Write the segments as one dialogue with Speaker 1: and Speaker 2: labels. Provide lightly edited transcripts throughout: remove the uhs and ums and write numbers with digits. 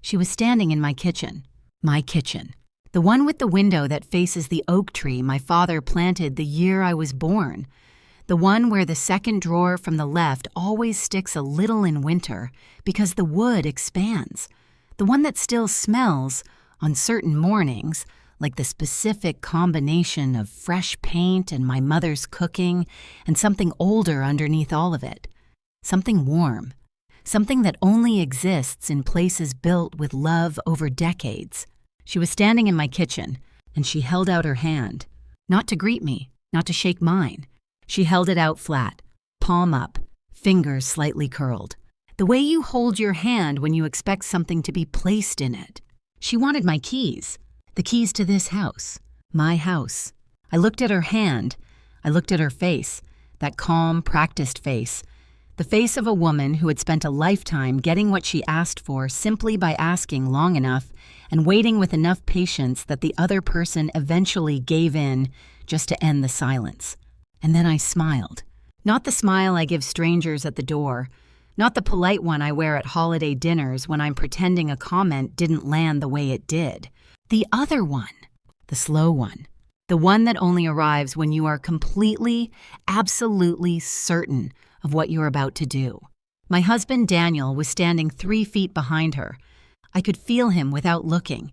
Speaker 1: She was standing in my kitchen. My kitchen. The one with the window that faces the oak tree my father planted the year I was born. The one where the second drawer from the left always sticks a little in winter because the wood expands. The one that still smells, on certain mornings, like the specific combination of fresh paint and my mother's cooking and something older underneath all of it. Something warm. Something that only exists in places built with love over decades. She was standing in my kitchen, and she held out her hand. Not to greet me, not to shake mine. She held it out flat, palm up, fingers slightly curled. The way you hold your hand when you expect something to be placed in it. She wanted my keys. The keys to this house. My house. I looked at her hand. I looked at her face. That calm, practiced face. The face of a woman who had spent a lifetime getting what she asked for simply by asking long enough and waiting with enough patience that the other person eventually gave in just to end the silence. And then I smiled. Not the smile I give strangers at the door. Not the polite one I wear at holiday dinners when I'm pretending a comment didn't land the way it did. The other one. The slow one. The one that only arrives when you are completely, absolutely certain of what you're about to do. My husband Daniel was standing 3 feet behind her. I could feel him without looking.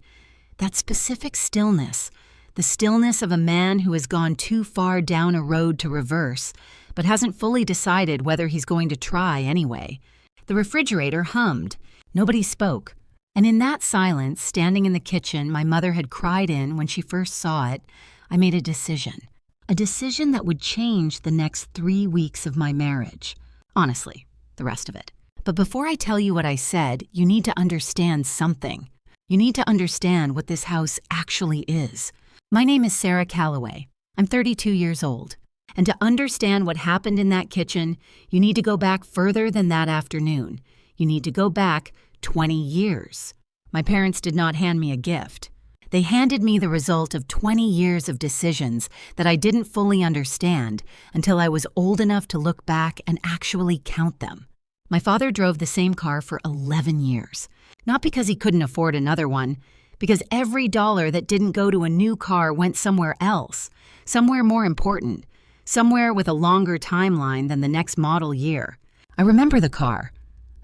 Speaker 1: That specific stillness, the stillness of a man who has gone too far down a road to reverse, but hasn't fully decided whether he's going to try anyway. The refrigerator hummed. Nobody spoke. And in that silence, standing in the kitchen my mother had cried in when she first saw it, I made a decision. A decision that would change the next 3 weeks of my marriage. Honestly, the rest of it. But before I tell you what I said, you need to understand something. You need to understand what this house actually is. My name is Sarah Calloway. I'm 32 years old. And to understand what happened in that kitchen, you need to go back further than that afternoon. You need to go back 20 years. My parents did not hand me a gift. They handed me the result of 20 years of decisions that I didn't fully understand until I was old enough to look back and actually count them. My father drove the same car for 11 years. Not because he couldn't afford another one, because every dollar that didn't go to a new car went somewhere else, somewhere more important, somewhere with a longer timeline than the next model year. I remember the car.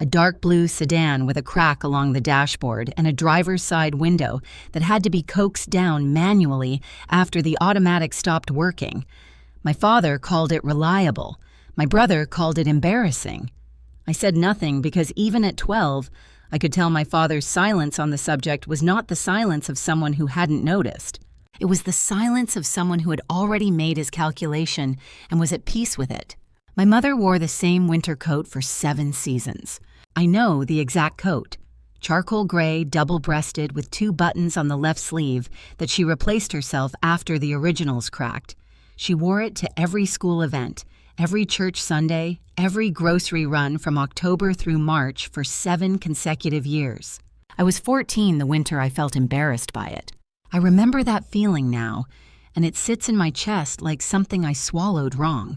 Speaker 1: A dark blue sedan with a crack along the dashboard and a driver's side window that had to be coaxed down manually after the automatic stopped working. My father called it reliable. My brother called it embarrassing. I said nothing because even at 12, I could tell my father's silence on the subject was not the silence of someone who hadn't noticed. It was the silence of someone who had already made his calculation and was at peace with it. My mother wore the same winter coat for 7 seasons. I know the exact coat. Charcoal gray, double-breasted with 2 buttons on the left sleeve that she replaced herself after the originals cracked. She wore it to every school event, every church Sunday, every grocery run from October through March for 7 consecutive years. I was 14 the winter I felt embarrassed by it. I remember that feeling now, and it sits in my chest like something I swallowed wrong.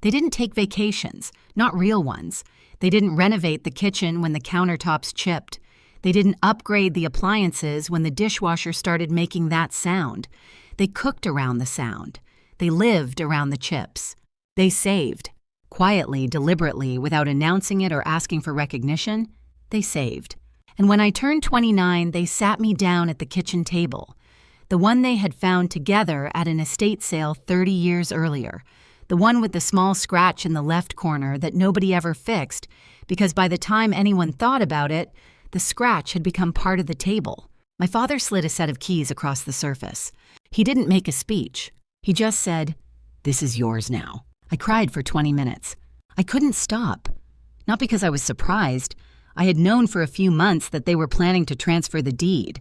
Speaker 1: They didn't take vacations, not real ones. They didn't renovate the kitchen when the countertops chipped. They didn't upgrade the appliances when the dishwasher started making that sound. They cooked around the sound. They lived around the chips. They saved. Quietly, deliberately, without announcing it or asking for recognition, they saved. And when I turned 29, they sat me down at the kitchen table. The one they had found together at an estate sale 30 years earlier. The one with the small scratch in the left corner that nobody ever fixed, because by the time anyone thought about it, the scratch had become part of the table. My father slid a set of keys across the surface. He didn't make a speech. He just said, "This is yours now." I cried for 20 minutes. I couldn't stop. Not because I was surprised. I had known for a few months that they were planning to transfer the deed.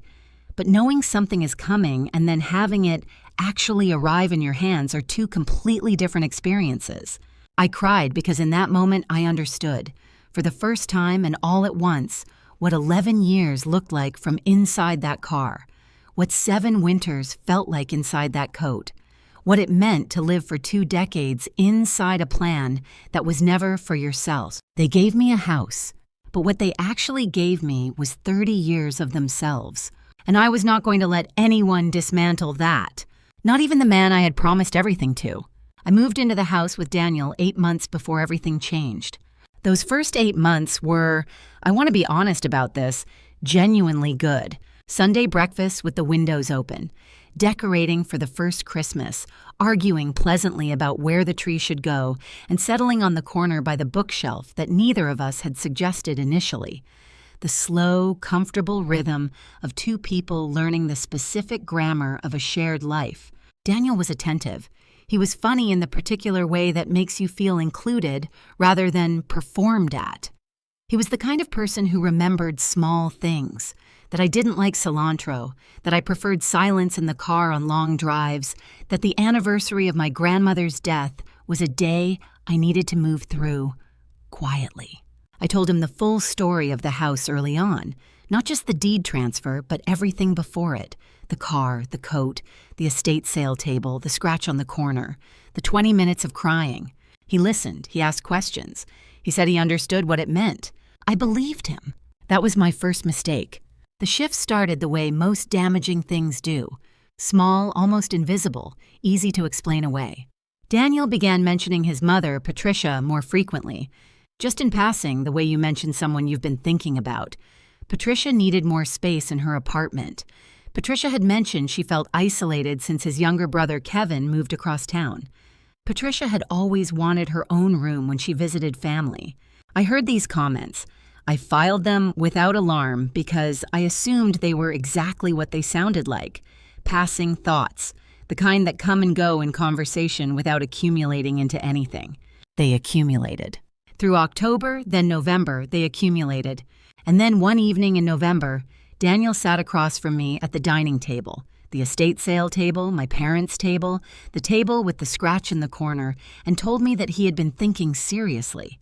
Speaker 1: But knowing something is coming and then having it actually arrive in your hands are 2 completely different experiences. I cried because in that moment I understood, for the first time and all at once, what 11 years looked like from inside that car, what 7 winters felt like inside that coat, what it meant to live for 2 decades inside a plan that was never for yourself. They gave me a house, but what they actually gave me was 30 years of themselves. And I was not going to let anyone dismantle that. Not even the man I had promised everything to. I moved into the house with Daniel 8 months before everything changed. Those first 8 months were, I want to be honest about this, genuinely good. Sunday breakfast with the windows open, decorating for the first Christmas, arguing pleasantly about where the tree should go, and settling on the corner by the bookshelf that neither of us had suggested initially. The slow, comfortable rhythm of two people learning the specific grammar of a shared life. Daniel was attentive. He was funny in the particular way that makes you feel included rather than performed at. He was the kind of person who remembered small things, that I didn't like cilantro, that I preferred silence in the car on long drives, that the anniversary of my grandmother's death was a day I needed to move through quietly. I told him the full story of the house early on, not just the deed transfer, but everything before it. The car, the coat, the estate sale table, the scratch on the corner, the 20 minutes of crying. He listened, he asked questions. He said he understood what it meant. I believed him. That was my first mistake. The shift started the way most damaging things do. Small, almost invisible, easy to explain away. Daniel began mentioning his mother, Patricia, more frequently. Just in passing, the way you mention someone you've been thinking about. Patricia needed more space in her apartment. Patricia had mentioned she felt isolated since his younger brother Kevin moved across town. Patricia had always wanted her own room when she visited family. I heard these comments. I filed them without alarm because I assumed they were exactly what they sounded like. Passing thoughts, the kind that come and go in conversation without accumulating into anything. They accumulated. Through October, then November, they accumulated. And then one evening in November, Daniel sat across from me at the dining table, the estate sale table, my parents' table, the table with the scratch in the corner, and told me that he had been thinking seriously,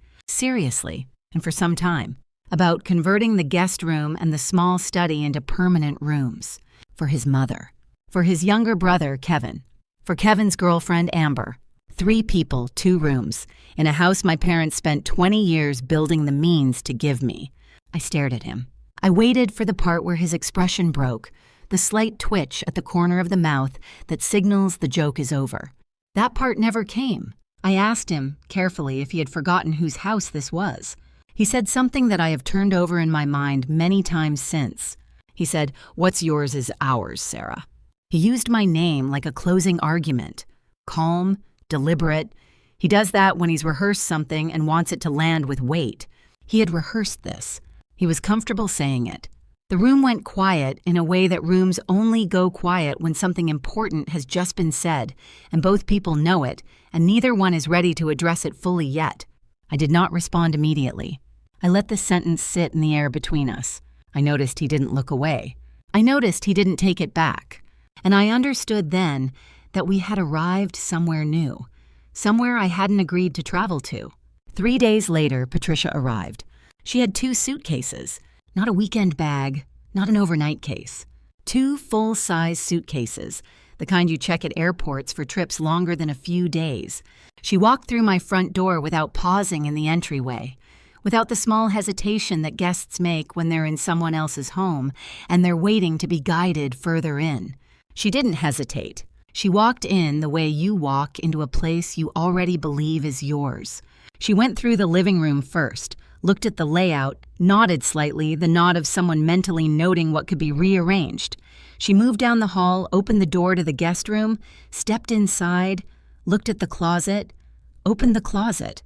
Speaker 1: and for some time, about converting the guest room and the small study into permanent rooms. For his mother. For his younger brother, Kevin. For Kevin's girlfriend, Amber. 3 people, 2 rooms, in a house my parents spent 20 years building the means to give me. I stared at him. I waited for the part where his expression broke, the slight twitch at the corner of the mouth that signals the joke is over. That part never came. I asked him, carefully, if he had forgotten whose house this was. He said something that I have turned over in my mind many times since. He said, "What's yours is ours, Sarah." He used my name like a closing argument. Calm, deliberate. He does that when he's rehearsed something and wants it to land with weight. He had rehearsed this. He was comfortable saying it. The room went quiet in a way that rooms only go quiet when something important has just been said, and both people know it, and neither one is ready to address it fully yet. I did not respond immediately. I let the sentence sit in the air between us. I noticed he didn't look away. I noticed he didn't take it back. And I understood then that we had arrived somewhere new, somewhere I hadn't agreed to travel to. 3 days later, Patricia arrived. She had 2 suitcases, not a weekend bag, not an overnight case. 2 full-size suitcases, the kind you check at airports for trips longer than a few days. She walked through my front door without pausing in the entryway, without the small hesitation that guests make when they're in someone else's home and they're waiting to be guided further in. She didn't hesitate. She walked in the way you walk into a place you already believe is yours. She went through the living room first, looked at the layout, nodded slightly, the nod of someone mentally noting what could be rearranged. She moved down the hall, opened the door to the guest room, stepped inside, looked at the closet, opened the closet,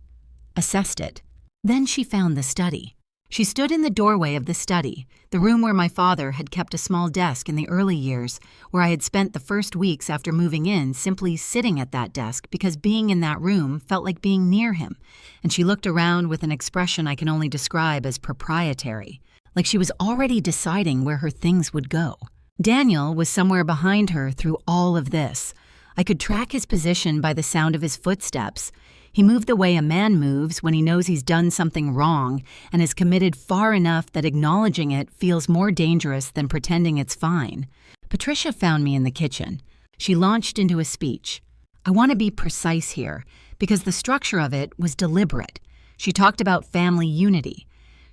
Speaker 1: assessed it. Then she found the study. She stood in the doorway of the study, the room where my father had kept a small desk in the early years, where I had spent the first weeks after moving in simply sitting at that desk because being in that room felt like being near him, and she looked around with an expression I can only describe as proprietary, like she was already deciding where her things would go. Daniel was somewhere behind her through all of this. I could track his position by the sound of his footsteps. He moved the way a man moves when he knows he's done something wrong and is committed far enough that acknowledging it feels more dangerous than pretending it's fine. Patricia found me in the kitchen. She launched into a speech. I want to be precise here, because the structure of it was deliberate. She talked about family unity.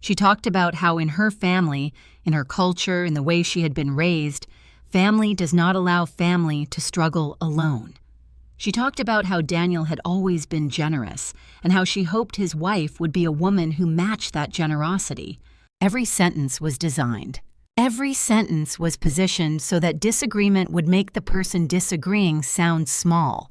Speaker 1: She talked about how in her family, in her culture, in the way she had been raised, family does not allow family to struggle alone. She talked about how Daniel had always been generous and how she hoped his wife would be a woman who matched that generosity. Every sentence was designed. Every sentence was positioned so that disagreement would make the person disagreeing sound small,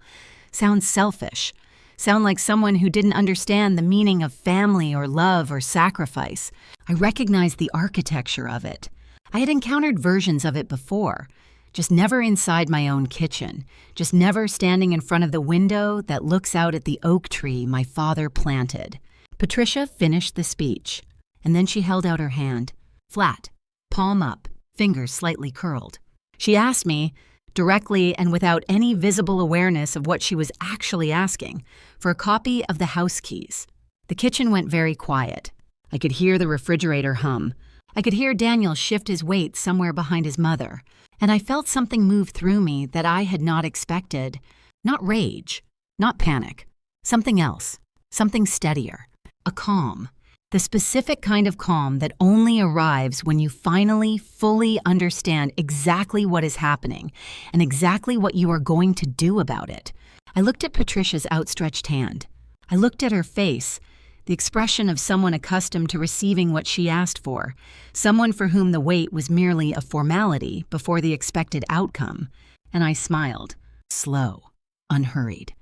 Speaker 1: sound selfish, sound like someone who didn't understand the meaning of family or love or sacrifice. I recognized the architecture of it. I had encountered versions of it before, just never inside my own kitchen, just never standing in front of the window that looks out at the oak tree my father planted. Patricia finished the speech, and then she held out her hand, flat, palm up, fingers slightly curled. She asked me, directly and without any visible awareness of what she was actually asking, for a copy of the house keys. The kitchen went very quiet. I could hear the refrigerator hum. I could hear Daniel shift his weight somewhere behind his mother, and I felt something move through me that I had not expected. Not rage, not panic, something else, something steadier, a calm. The specific kind of calm that only arrives when you finally fully understand exactly what is happening and exactly what you are going to do about it. I looked at Patricia's outstretched hand. I looked at her face, the expression of someone accustomed to receiving what she asked for, someone for whom the wait was merely a formality before the expected outcome, and I smiled, slow, unhurried.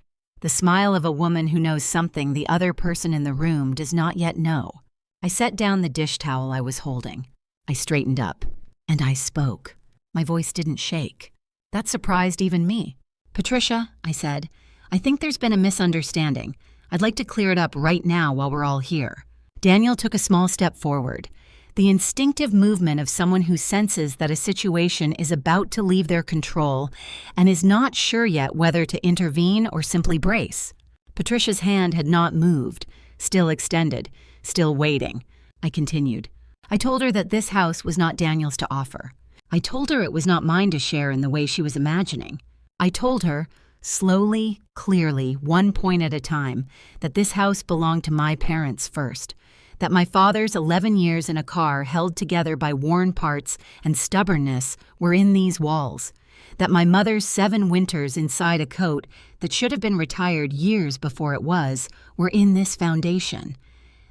Speaker 1: The smile of a woman who knows something the other person in the room does not yet know. I set down the dish towel I was holding. I straightened up, and I spoke. My voice didn't shake. That surprised even me. "Patricia," I said, "I think there's been a misunderstanding. I'd like to clear it up right now while we're all here." Daniel took a small step forward, the instinctive movement of someone who senses that a situation is about to leave their control and is not sure yet whether to intervene or simply brace. Patricia's hand had not moved, still extended, still waiting. I continued. I told her that this house was not Daniel's to offer. I told her it was not mine to share in the way she was imagining. I told her, slowly, clearly, one point at a time, that this house belonged to my parents first, that my father's 11 years in a car held together by worn parts and stubbornness were in these walls, that my mother's 7 winters inside a coat that should have been retired years before it was were in this foundation,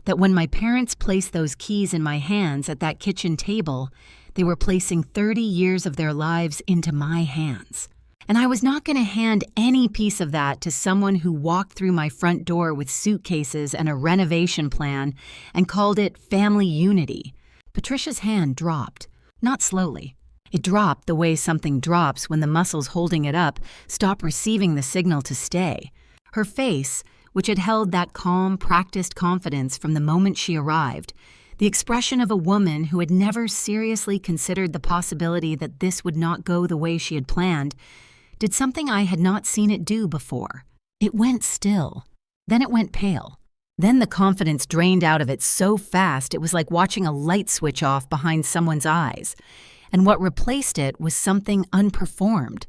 Speaker 1: that when my parents placed those keys in my hands at that kitchen table, they were placing 30 years of their lives into my hands. And I was not going to hand any piece of that to someone who walked through my front door with suitcases and a renovation plan and called it family unity. Patricia's hand dropped, not slowly. It dropped the way something drops when the muscles holding it up stop receiving the signal to stay. Her face, which had held that calm, practiced confidence from the moment she arrived, the expression of a woman who had never seriously considered the possibility that this would not go the way she had planned, did something I had not seen it do before. It went still. Then it went pale. Then the confidence drained out of it so fast it was like watching a light switch off behind someone's eyes. And what replaced it was something unperformed,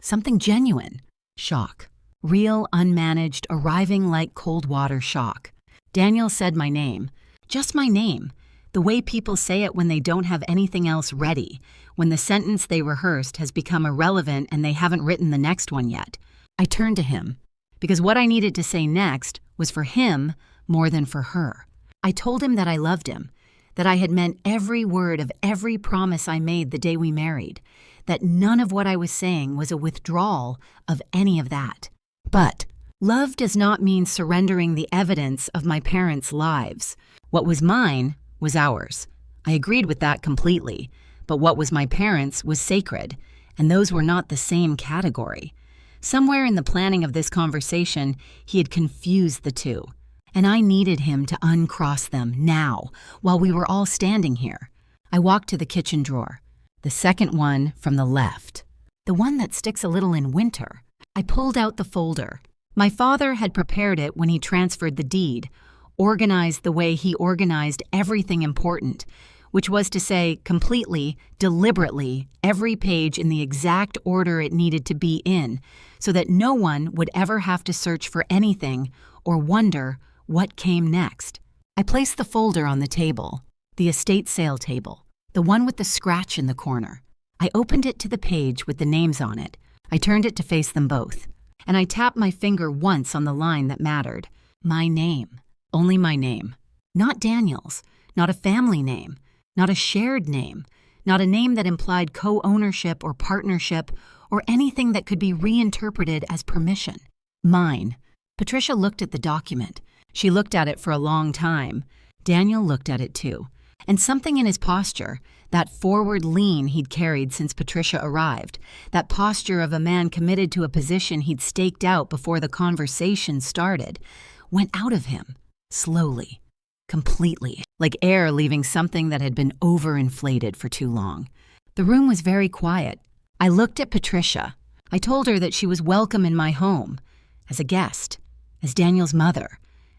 Speaker 1: something genuine. Shock. Real, unmanaged, arriving like cold water shock. Daniel said my name. Just my name. The way people say it when they don't have anything else ready, when the sentence they rehearsed has become irrelevant and they haven't written the next one yet. I turned to him, because what I needed to say next was for him more than for her. I told him that I loved him, that I had meant every word of every promise I made the day we married, that none of what I was saying was a withdrawal of any of that. But love does not mean surrendering the evidence of my parents' lives. What was mine was ours. I agreed with that completely, but what was my parents' was sacred, and those were not the same category. Somewhere in the planning of this conversation, he had confused the two, and I needed him to uncross them now, while we were all standing here. I walked to the kitchen drawer, the second one from the left, the one that sticks a little in winter. I pulled out the folder. My father had prepared it when he transferred the deed, organized the way he organized everything important, which was to say, completely, deliberately, every page in the exact order it needed to be in, so that no one would ever have to search for anything or wonder what came next. I placed the folder on the table. The estate sale table, the one with the scratch in the corner. I opened it to the page with the names on it. I turned it to face them both, and I tapped my finger once on the line that mattered. My name. Only my name. Not Daniel's. Not a family name. Not a shared name. Not a name that implied co-ownership or partnership or anything that could be reinterpreted as permission. Mine. Patricia looked at the document. She looked at it for a long time. Daniel looked at it too. And something in his posture, that forward lean he'd carried since Patricia arrived, that posture of a man committed to a position he'd staked out before the conversation started, went out of him, slowly, completely, like air leaving something that had been overinflated for too long. The room was very quiet. I looked at Patricia. I told her that she was welcome in my home, as a guest, as Daniel's mother,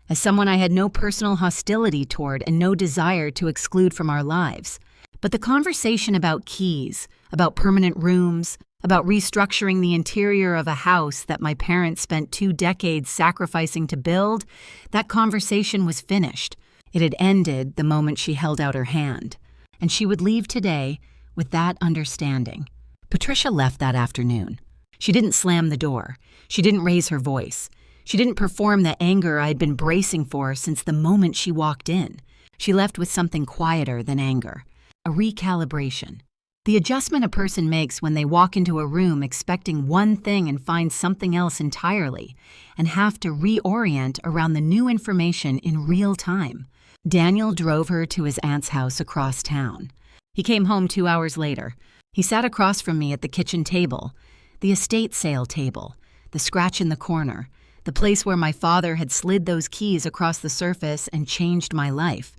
Speaker 1: as someone I had no personal hostility toward and no desire to exclude from our lives. But the conversation about keys, about permanent rooms, about restructuring the interior of a house that my parents spent 2 decades sacrificing to build, that conversation was finished. It had ended the moment she held out her hand, and she would leave today with that understanding. Patricia left that afternoon. She didn't slam the door. She didn't raise her voice. She didn't perform the anger I'd been bracing for since the moment she walked in. She left with something quieter than anger, a recalibration. The adjustment a person makes when they walk into a room expecting one thing and find something else entirely, and have to reorient around the new information in real time. Daniel drove her to his aunt's house across town. He came home 2 hours later. He sat across from me at the kitchen table, the estate sale table, the scratch in the corner, the place where my father had slid those keys across the surface and changed my life.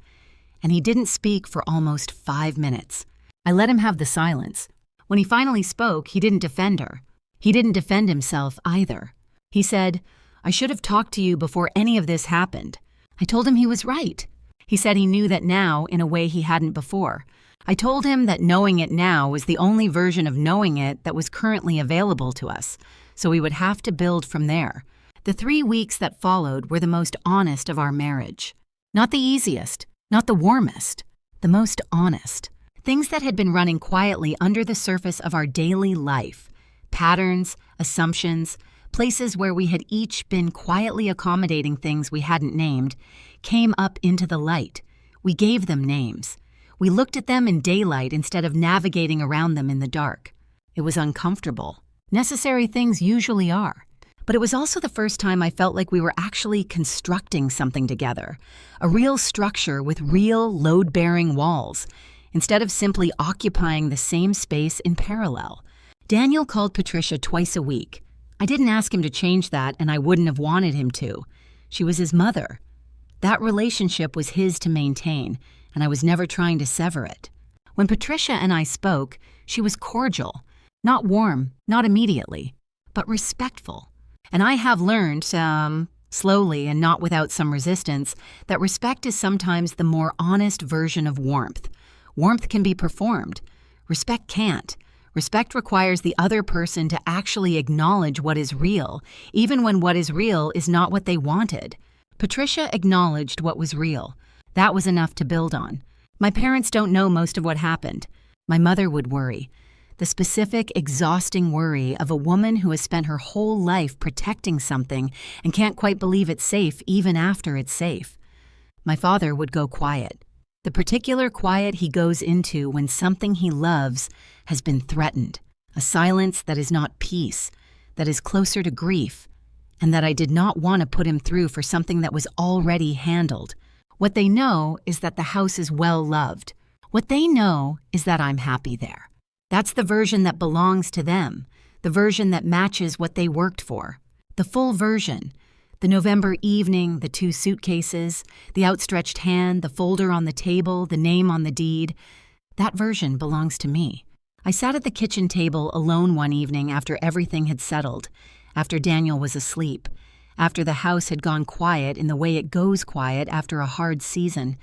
Speaker 1: And he didn't speak for almost 5 minutes. I let him have the silence. When he finally spoke, he didn't defend her. He didn't defend himself either. He said, "I should have talked to you before any of this happened." I told him he was right. He said he knew that now in a way he hadn't before. I told him that knowing it now was the only version of knowing it that was currently available to us, so we would have to build from there. The 3 weeks that followed were the most honest of our marriage. Not the easiest, not the warmest, the most honest. Things that had been running quietly under the surface of our daily life, patterns, assumptions, places where we had each been quietly accommodating things we hadn't named, came up into the light. We gave them names. We looked at them in daylight instead of navigating around them in the dark. It was uncomfortable. Necessary things usually are. But it was also the first time I felt like we were actually constructing something together, a real structure with real load-bearing walls, instead of simply occupying the same space in parallel. Daniel called Patricia twice a week. I didn't ask him to change that, and I wouldn't have wanted him to. She was his mother. That relationship was his to maintain, and I was never trying to sever it. When Patricia and I spoke, she was cordial, not warm, not immediately, but respectful. And I have learned, slowly and not without some resistance, that respect is sometimes the more honest version of warmth. Warmth can be performed. Respect can't. Respect requires the other person to actually acknowledge what is real, even when what is real is not what they wanted. Patricia acknowledged what was real. That was enough to build on. My parents don't know most of what happened. My mother would worry. The specific, exhausting worry of a woman who has spent her whole life protecting something and can't quite believe it's safe even after it's safe. My father would go quiet. The particular quiet he goes into when something he loves has been threatened. A silence that is not peace, that is closer to grief, and that I did not want to put him through for something that was already handled. What they know is that the house is well loved. What they know is that I'm happy there. That's the version that belongs to them, the version that matches what they worked for. The full version. The November evening, the 2 suitcases, the outstretched hand, the folder on the table, the name on the deed. That version belongs to me. I sat at the kitchen table alone one evening after everything had settled, after Daniel was asleep, after the house had gone quiet in the way it goes quiet after a hard season,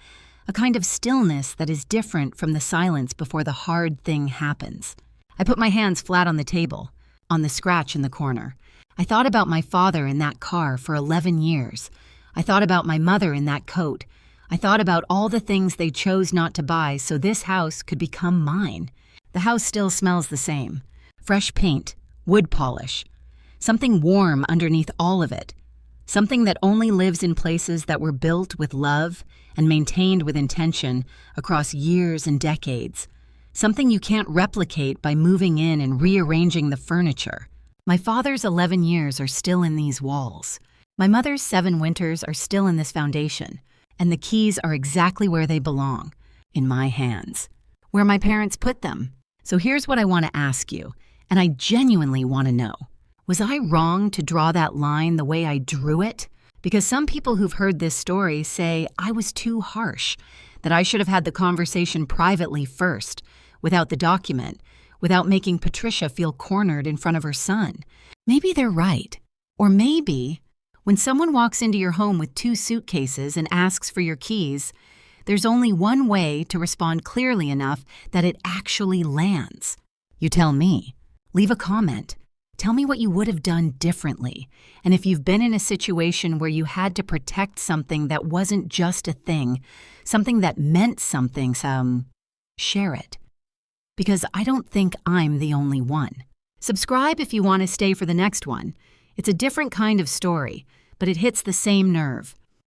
Speaker 1: a kind of stillness that is different from the silence before the hard thing happens. I put my hands flat on the table, on the scratch in the corner. I thought about my father in that car for 11 years. I thought about my mother in that coat. I thought about all the things they chose not to buy so this house could become mine. The house still smells the same. Fresh paint, wood polish, something warm underneath all of it. Something that only lives in places that were built with love and maintained with intention across years and decades. Something you can't replicate by moving in and rearranging the furniture. My father's 11 years are still in these walls. My mother's 7 winters are still in this foundation. And the keys are exactly where they belong, in my hands, where my parents put them. So here's what I want to ask you, and I genuinely want to know. Was I wrong to draw that line the way I drew it? Because some people who've heard this story say I was too harsh, that I should have had the conversation privately first, without the document, without making Patricia feel cornered in front of her son. Maybe they're right. Or maybe, when someone walks into your home with 2 suitcases and asks for your keys, there's only one way to respond clearly enough that it actually lands. You tell me. Leave a comment. Tell me what you would have done differently. And if you've been in a situation where you had to protect something that wasn't just a thing, something that meant something, share it. Because I don't think I'm the only one. Subscribe if you want to stay for the next one. It's a different kind of story, but it hits the same nerve.